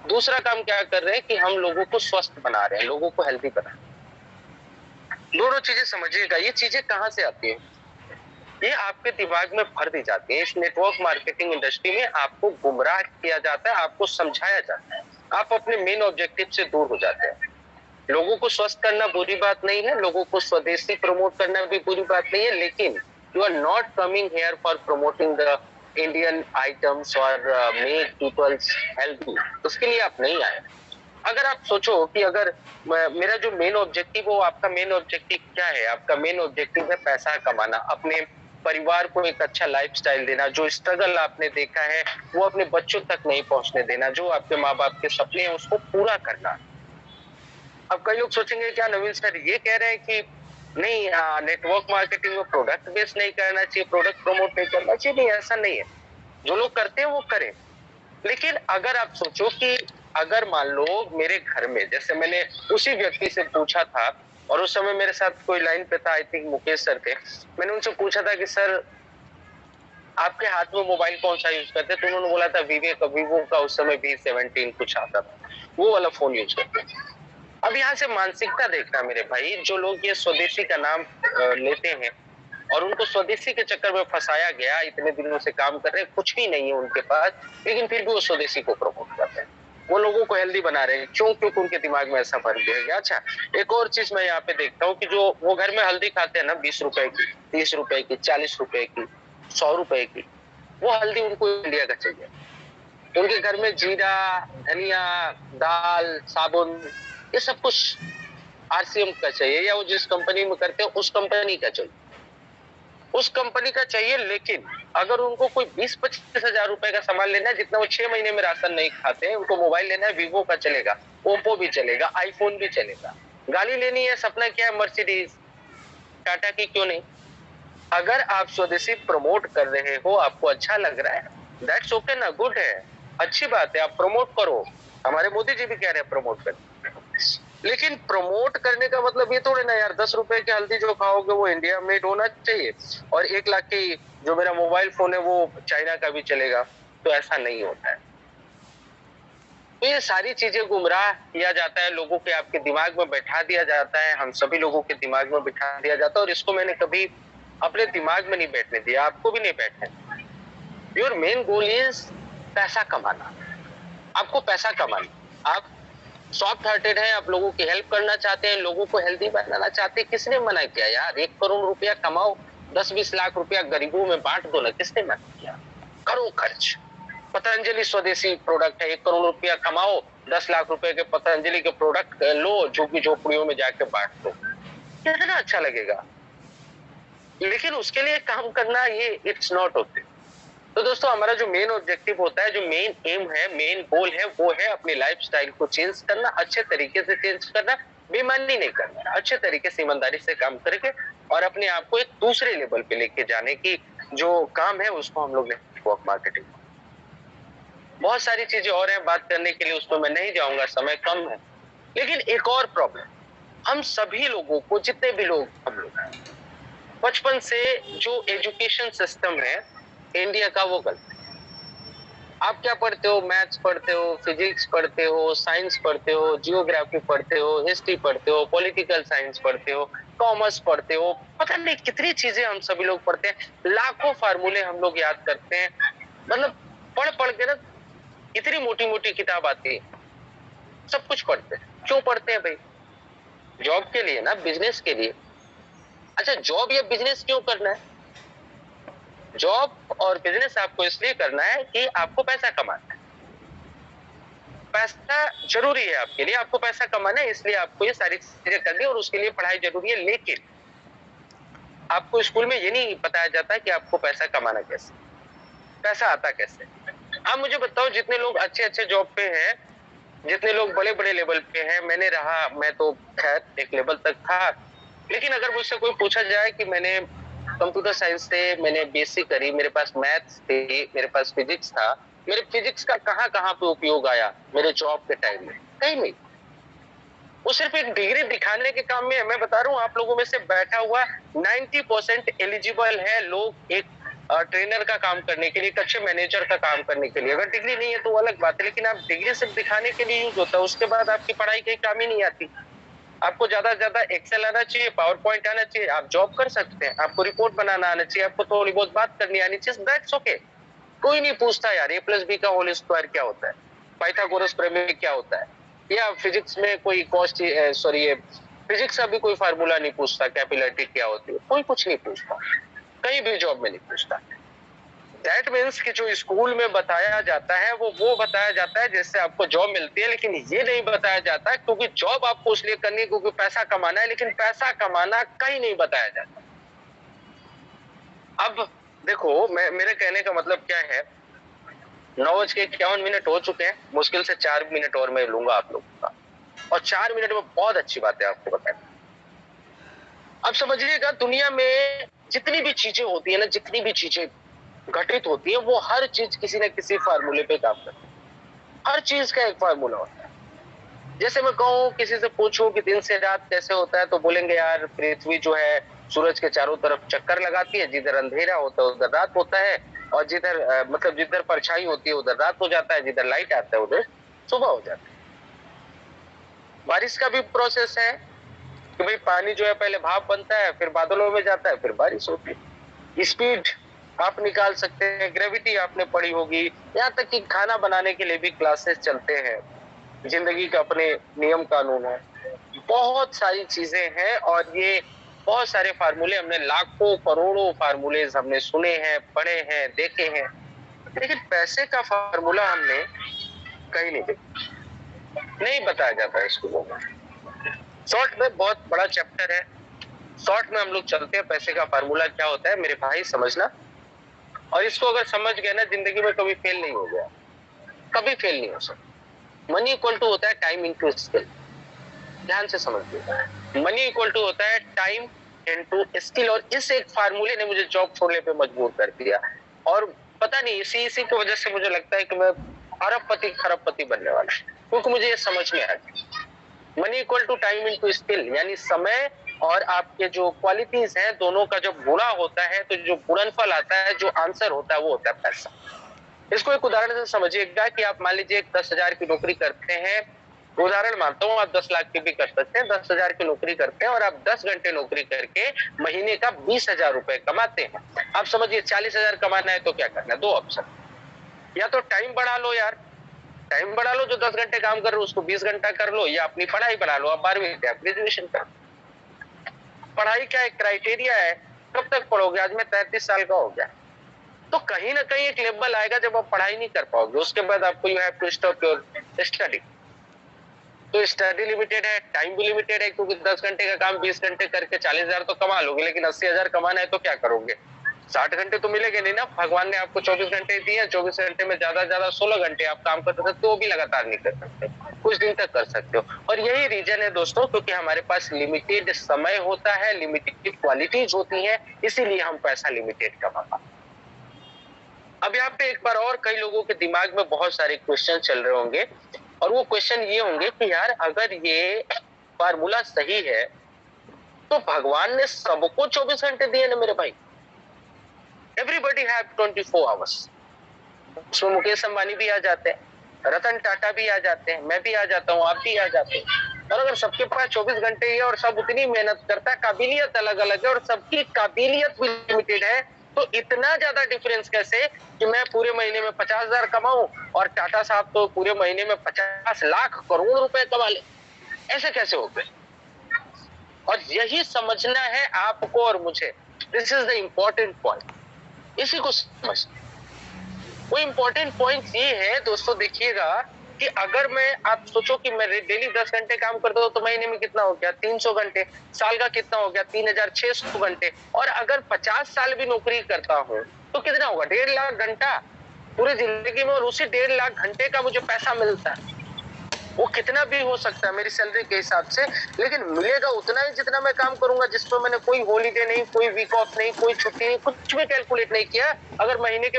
दूसरा काम क्या कर रहे हैं कि हम लोगों को स्वस्थ बना रहे हैं, लोगों को हेल्दी बना रहे हैं। दोनों चीजें समझिएगा, ये चीजें कहाँ से आती है? ये आपके दिमाग में भर दी जाती है। इस नेटवर्क मार्केटिंग इंडस्ट्री में आपको गुमराह किया जाता है, आपको समझाया जाता है, आप अपने मेन ऑब्जेक्टिव से दूर हो जाते हैं। लोगों को स्वस्थ करना बुरी बात नहीं है, लोगों को स्वदेशी प्रमोट करना भी बुरी बात नहीं है, लेकिन you are not coming here for promoting the Indian items और मेक पीपल्स हेल्दी। उसके लिए आप नहीं आए। अगर आप सोचो कि अगर मेरा जो मेन ऑब्जेक्टिव हो, आपका मेन ऑब्जेक्टिव क्या है? आपका मेन ऑब्जेक्टिव है पैसा कमाना, अपने परिवार को एक अच्छा लाइफस्टाइल देना, जो स्ट्रगल आपने देखा है वो अपने बच्चों तक नहीं पहुंचने देना, जो आपके माँ बाप के सपने हैं उसको पूरा करना। अब कई लोग सोचेंगे क्या नवीन सर ये कह रहे हैं कि नहीं, नेटवर्क मार्केटिंग में प्रोडक्ट बेस नहीं करना चाहिए, प्रोडक्ट प्रमोट नहीं करना चाहिए? नहीं, ऐसा नहीं है। जो लोग करते हैं वो करें, लेकिन अगर आप सोचो कि अगर मान लो मेरे घर में, जैसे मैंने उसी व्यक्ति से पूछा था और उस समय मेरे साथ कोई लाइन पे था, आई थिंक मुकेश सर थे, मैंने उनसे पूछा था कि सर आपके हाथ में मोबाइल कौन सा यूज करते? तो उन्होंने बोला था वीवो का उस समय V17 कुछ आता था, वो वाला फोन यूज करते थे। अब यहाँ से मानसिकता देखना मेरे भाई, जो लोग ये स्वदेशी का नाम लेते हैं और उनको स्वदेशी के चक्कर में फंसाया गया, इतने दिनों से काम कर रहे हैं, कुछ भी नहीं है उनके पास, लेकिन फिर भी वो स्वदेशी को प्रमोट करते हैं, वो लोगों को हेल्दी बना रहे हैं। क्यों? क्योंकि उनके दिमाग में ऐसा भर दिया गया। अच्छा, एक और चीज मैं यहाँ पे देखता हूँ कि जो वो घर में हल्दी खाते हैं ना, 20 रुपए की, 30 रुपए की, 40 रुपए की, 100 रुपए की, वो हल्दी उनको इंडिया का चाहिए। उनके घर में जीरा, धनिया, दाल, साबुन, ये सब कुछ RCM का चाहिए, या वो जिस कंपनी में करते हैं उस कंपनी का चाहिए, उस कंपनी का चाहिए। लेकिन अगर उनको कोई 20-25 हजार रुपए का सामान लेना है, जितना वो 6 महीने में राशन नहीं खाते हैं, उनको मोबाइल लेना है, वीवो का चलेगा, ओप्पो भी चलेगा, आईफोन भी चलेगा। गाड़ी लेनी है, सपना क्या है? मर्सिडीज, टाटा की क्यों नहीं? अगर आप स्वदेशी प्रमोट कर रहे हो, आपको अच्छा लग रहा है, दैट्स ओके ना, गुड है, अच्छी बात है, आप प्रमोट करो। हमारे मोदी जी भी कह रहे हैं प्रमोट करो, लेकिन प्रमोट करने का मतलब ये थोड़ी ना यार 10 रुपए की हल्दी जो खाओगे वो इंडिया मेड होना चाहिए और 1 लाख की जो मेरा मोबाइल फोन है वो चाइना का भी चलेगा। तो ऐसा नहीं होता है। तो ये सारी चीजें गुमराह किया जाता है, लोगों के आपके दिमाग में बैठा दिया जाता है, हम सभी लोगों के दिमाग में बिठा दिया जाता है, और इसको मैंने कभी अपने दिमाग में नहीं बैठने दिया, आपको भी नहीं बैठने दिया। योर मेन गोल इज पैसा कमाना, आपको पैसा कमाना। आप सॉफ्ट हार्टेड है, आप लोगों की हेल्प करना चाहते हैं, लोगों को हेल्दी बनाना चाहते हैं, किसने मना किया यार? 1 करोड़ रुपया कमाओ, 10-20 लाख रुपया गरीबों में बांट दो ना, किसने मना किया? करो खर्च। पतंजलि स्वदेशी प्रोडक्ट है, 1 करोड़ रुपया कमाओ, 10 लाख रुपए के पतंजलि के प्रोडक्ट लो, झुग्गी झोपड़ियों में जाके बांट दो, कितना अच्छा लगेगा। लेकिन उसके लिए काम करना, ये इट्स नॉट ओके। तो दोस्तों, हमारा जो मेन ऑब्जेक्टिव होता है, जो मेन एम है, मेन गोल है, वो है अपनी लाइफस्टाइल को चेंज करना, अच्छे तरीके से चेंज करना, बेईमानी नहीं करना, अच्छे तरीके से ईमानदारी से काम करके और अपने आप को एक दूसरे लेवल पे लेके जाने की जो काम है, उसको हम लोग नेटवर्क मार्केटिंग। बहुत सारी चीजें और हैं बात करने के लिए, उसमें मैं नहीं जाऊंगा, समय कम है। लेकिन एक और प्रॉब्लम, हम सभी लोगों को, जितने भी लोग हम लोग हैं, बचपन से जो एजुकेशन सिस्टम है इंडिया का, वो गलत है। आप क्या पढ़ते हो? मैथ्स पढ़ते हो, फिजिक्स पढ़ते हो, साइंस पढ़ते हो, जियोग्राफी पढ़ते हो, हिस्ट्री पढ़ते हो, पॉलिटिकल साइंस पढ़ते हो, कॉमर्स पढ़ते हो, पता नहीं कितनी चीजें हम सभी लोग पढ़ते हैं, लाखों फार्मूले हम लोग याद करते हैं। मतलब पढ़ पढ़ के ना इतनी मोटी मोटी किताब आती है, सब कुछ पढ़ते हैं। क्यों पढ़ते हैं भाई? जॉब के लिए ना, बिजनेस के लिए। अच्छा, जॉब या बिजनेस क्यों करना है? जॉब और बिजनेस आपको इसलिए करना है कि आपको पैसा कमाना है। पैसा जरूरी है आपके लिए, आपको पैसा कमाना है, इसलिए आपको ये सारी चीजें करनी है और उसके लिए पढ़ाई जरूरी है। लेकिन आपको स्कूल में ये नहीं बताया जाता कि आपको पैसा कमाना कैसे, पैसा आता कैसे। आप मुझे बताओ, जितने लोग अच्छे अच्छे जॉब पे हैं, जितने लोग बड़े बड़े लेवल पे हैं, मैंने रहा, मैं तो खैर एक लेवल तक था, लेकिन अगर मुझसे कोई पूछा जाए कि मैंने कंप्यूटर साइंस से मैंने बीएससी करी, मेरे पास मैथ्स थी, मेरे पास फिजिक्स था, मेरे फिजिक्स का कहाँ कहाँ पे उपयोग आया मेरे जॉब के टाइम में? कहीं नहीं। वो सिर्फ एक डिग्री दिखाने के काम में है। मैं बता रहा हूँ, आप लोगों में से बैठा हुआ 90% एलिजिबल है लोग एक ट्रेनर का काम करने के लिए, एक अच्छे मैनेजर का काम करने के लिए। अगर डिग्री नहीं है तो वो अलग बात है, लेकिन आप डिग्री सिर्फ दिखाने के लिए यूज होता है, उसके बाद आपकी पढ़ाई कहीं काम ही नहीं आती। आपको ज्यादा से ज्यादा एक्सेल आना चाहिए, पावर पॉइंट आना चाहिए, आप जॉब कर सकते हैं, आपको रिपोर्ट बनाना आना चाहिए, आपको थोड़ी बहुत बात करनी आनी चाहिए, दैट्स ओके। कोई नहीं पूछता यार ए प्लस बी का होल स्क्वायर क्या होता है, पाइथागोरस प्रमेय क्या होता है, या फिजिक्स में कोई फिजिक्स का भी कोई फार्मूला नहीं पूछता, कैपिलरिटी क्या होती है, कोई कुछ नहीं पूछता, कहीं भी जॉब में नहीं पूछता। दैट मीन्स कि जो स्कूल में बताया जाता है वो बताया जाता है जिससे आपको जॉब मिलती है, लेकिन ये नहीं बताया जाता क्योंकि जॉब आपको इसलिए करनी है क्योंकि पैसा कमाना है, लेकिन पैसा कमाना कहीं नहीं बताया जाता। अब देखो, मेरे कहने का मतलब क्या है, 9:51 हो चुके हैं, मुश्किल से 4 मिनट और मैं लूंगा आप लोगों का, और 4 मिनट में बहुत अच्छी बात है आपको बताएं। अब समझिएगा, दुनिया में जितनी भी चीजें होती है ना, जितनी भी चीजें घटित होती है, वो हर चीज किसी न किसी फार्मूले पे काम करती है। हर चीज का एक फार्मूला होता है। जैसे मैं कहूँ, किसी से पूछूं कि दिन से रात कैसे होता है, तो बोलेंगे यार पृथ्वी जो है सूरज के चारों तरफ चक्कर लगाती है, जिधर अंधेरा होता है उधर रात होता है, और जिधर परछाई होती है उधर रात हो जाता है, जिधर लाइट आता है उधर सुबह हो जाता है। बारिश का भी प्रोसेस है कि भाई पानी जो है पहले भाप बनता है, फिर बादलों में जाता है, फिर बारिश होती है। स्पीड आप निकाल सकते हैं, ग्रेविटी आपने पढ़ी होगी, यहाँ तक कि खाना बनाने के लिए भी क्लासेस चलते हैं। जिंदगी का अपने नियम कानून है, बहुत सारी चीजें हैं, और ये बहुत सारे फार्मूले हमने लाखों करोड़ों फार्मूले हमने सुने हैं, पढ़े हैं, देखे हैं, लेकिन पैसे का फार्मूला हमने कहीं नहीं देखा, नहीं बताया जाता है स्कूलों में। शॉर्ट में बहुत बड़ा चैप्टर है, शॉर्ट में हम लोग चलते हैं, पैसे का फार्मूला क्या होता है मेरे भाई समझना, और इसको अगर समझ गए ना, जिंदगी में कभी फेल नहीं हो गया, कभी फेल नहीं हो सकता। मनी इक्वल टू होता है टाइम इनटू स्किल, ध्यान से समझिए, मनी इक्वल टू होता है टाइम इनटू स्किल, और इस एक फार्मूले ने मुझे जॉब छोड़ने पे मजबूर कर दिया, और पता नहीं इसी की वजह से मुझे लगता है कि मैं अरबपति खरबपति बनने वाला, क्योंकि मुझे ये समझ में आ गया। Money equal to time into skill, यानी समय और आपके जो क्वालिटीज हैं दोनों का जब गुणा होता है तो जो गुणनफल आता है, जो आंसर होता है, वो होता है पैसा। इसको एक उदाहरण से समझिएगा कि आप मान लीजिए 10,000 की नौकरी करते हैं, उदाहरण मानता हूँ, आप 10 लाख की भी कर सकते हैं, 10,000 की नौकरी करते हैं और आप 10 घंटे नौकरी करके महीने का 20,000 रुपए कमाते हैं। आप समझिए 40,000 कमाना है तो क्या करना है, दो ऑप्शन, या तो टाइम बढ़ा लो यार, टाइम बढ़ा लो, जो 10 घंटे काम कर रहे हो उसको 20 घंटा कर लो, या अपनी पढ़ाई बढ़ा लो, आप 12वीं घंटे आप ग्रेजुएशन कर। पढ़ाई का एक क्राइटेरिया है, कब तक पढ़ोगे, आज मैं 33 साल का हो गया, तो कहीं ना कहीं एक लेवल आएगा जब आप पढ़ाई नहीं कर पाओगे, उसके बाद आपको you have to stop your study. तो स्टडी लिमिटेड है, टाइम भी लिमिटेड है, क्योंकि 10 घंटे का काम 20 घंटे करके 40,000 तो कमा लोगे, लेकिन 80,000 कमाना है तो क्या करोगे, 60 घंटे तो मिलेंगे नहीं ना। भगवान ने आपको 24 घंटे दिए, 24 घंटे में ज्यादा से ज्यादा 16 घंटे आप काम कर सकते हो, वो भी लगातार नहीं कर सकते, कुछ दिन तक कर सकते हो। और यही रीजन है दोस्तों, क्योंकि हमारे पास लिमिटेड समय होता है, लिमिटेड क्वालिटीज होती है, इसीलिए हम पैसा लिमिटेड कमा पाते। अब यहाँ पे एक बार और कई लोगों के दिमाग में बहुत सारे क्वेश्चन चल रहे होंगे, और वो क्वेश्चन ये होंगे कि यार अगर ये फार्मूला सही है तो भगवान ने सबको 24 घंटे दिए ना मेरे भाई, एवरीबडी हैव 24 आवर्स। उसमें मुकेश अंबानी भी आ जाते हैं, रतन टाटा भी आ जाते हैं, मैं भी आ जाता हूँ, आप भी आ जाते हैं, और अगर सबके पास 24 घंटे ही है और सब उतनी मेहनत करता है, काबिलियत अलग अलग है और सबकी काबिलियत भी लिमिटेड है, तो इतना ज्यादा डिफरेंस कैसे कि मैं पूरे महीने में 50,000 कमाऊं और टाटा साहब तो पूरे महीने में 50 लाख करोड़ रुपए कमा ले, ऐसे कैसे हो गए। और यही समझना है आपको और मुझे, this is the important point, इसी को समझ। वो इंपॉर्टेंट पॉइंट ये है दोस्तों, देखिएगा कि अगर मैं, आप सोचो कि मैं डेली 10 घंटे काम करता हूँ तो महीने में कितना हो गया, 300 घंटे, साल का कितना हो गया, 3,600 घंटे, और अगर 50 साल भी नौकरी करता हूँ तो कितना होगा, 1.5 लाख घंटा पूरी जिंदगी में, और उसी 1.5 लाख घंटे का मुझे पैसा मिलता है। वो कितना भी हो सकता है मेरी सैलरी के हिसाब से, लेकिन मिलेगा उतना ही जितना मैं काम करूंगा, जिसमें मैंने कोई हॉलीडे नहीं, कोई वीक ऑफ नहीं, कोई छुट्टी नहीं, कुछ भी कैलकुलेट नहीं किया। अगर महीने के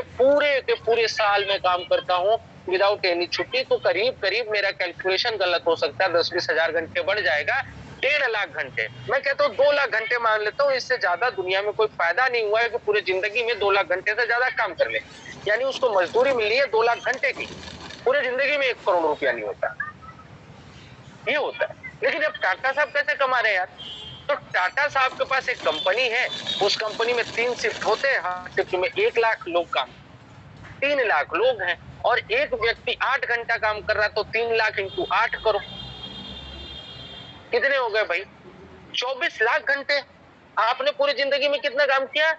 पूरे साल में काम करता हूँ विदाउट एनी छुट्टी, तो करीब करीब मेरा कैलकुलेशन गलत हो सकता है, 10-20 हजार घंटे बढ़ जाएगा, 1.5 लाख घंटे, मैं कहता हूँ 2 लाख घंटे मान लेता हूँ, इससे ज्यादा दुनिया में कोई फायदा नहीं हुआ है कि पूरी जिंदगी में 2 लाख घंटे से ज्यादा काम कर ले। यानी उसको मजदूरी मिली है 2 लाख घंटे की, पूरी जिंदगी में 1 करोड़ रुपया नहीं होता, ये होता है। लेकिन अब टाटा साहब कैसे कमा रहे हैं यार? तो टाटा साहब के पास एक कंपनी है, उस कंपनी में 3 शिफ्ट होते हैं, हर शिफ्ट में 1 लाख लोग काम, 3 लाख लोग हैं, और एक व्यक्ति 8 घंटा काम कर रहा है, तो 3 लाख इंटू 8 करो, कितने हो गए भाई? 24 लाख घंटे। आपने पूरी जिंदगी में कितना काम किया?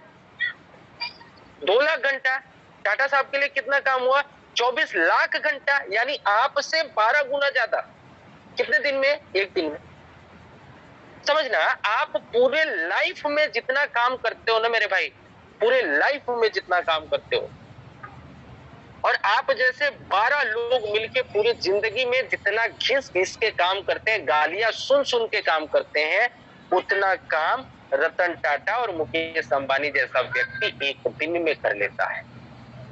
2 लाख घंटा। टाटा साहब के लिए कितना काम हुआ? 24 लाख घंटा, यानी आपसे 12 गुना ज्यादा। कितने दिन में? एक दिन में। समझना, आप पूरे लाइफ में जितना काम करते हो ना मेरे भाई, पूरे लाइफ में जितना काम करते हो, और आप जैसे 12 लोग मिलके पूरी जिंदगी में जितना घिस घिस के काम करते हैं, गालियां सुन सुन के काम करते हैं, उतना काम रतन टाटा और मुकेश अंबानी जैसा व्यक्ति एक दिन में कर लेता है।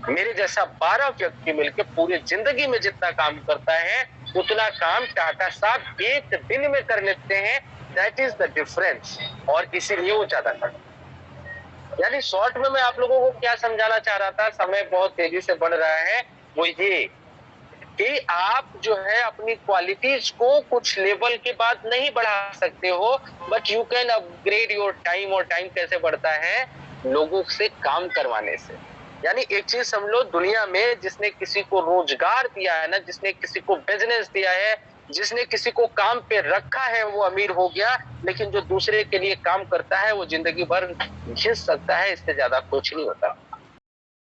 मेरे जैसा 12 व्यक्ति मिलकर पूरी जिंदगी में जितना काम करता है, उतना काम टाटा साहब एक दिन में कर लेते हैं। दैट इज द डिफरेंस, और इसीलिए वो ज्यादा करते। यानी शॉर्ट में मैं आप लोगों को क्या समझाना चाह रहा था, समय बहुत तेजी से बढ़ रहा है, वो ये कि आप जो है अपनी क्वालिटीज को कुछ लेवल के बाद नहीं बढ़ा सकते हो, but you can upgrade your time. और टाइम कैसे बढ़ता है? लोगों से काम करवाने से। यानी एक चीज समझ लो, दुनिया में जिसने किसी को रोजगार दिया है ना, जिसने किसी को बिजनेस दिया है, जिसने किसी को काम पे रखा है, वो अमीर हो गया। लेकिन जो दूसरे के लिए काम करता है वो जिंदगी भर घिस सकता है, इससे ज्यादा कुछ नहीं होता।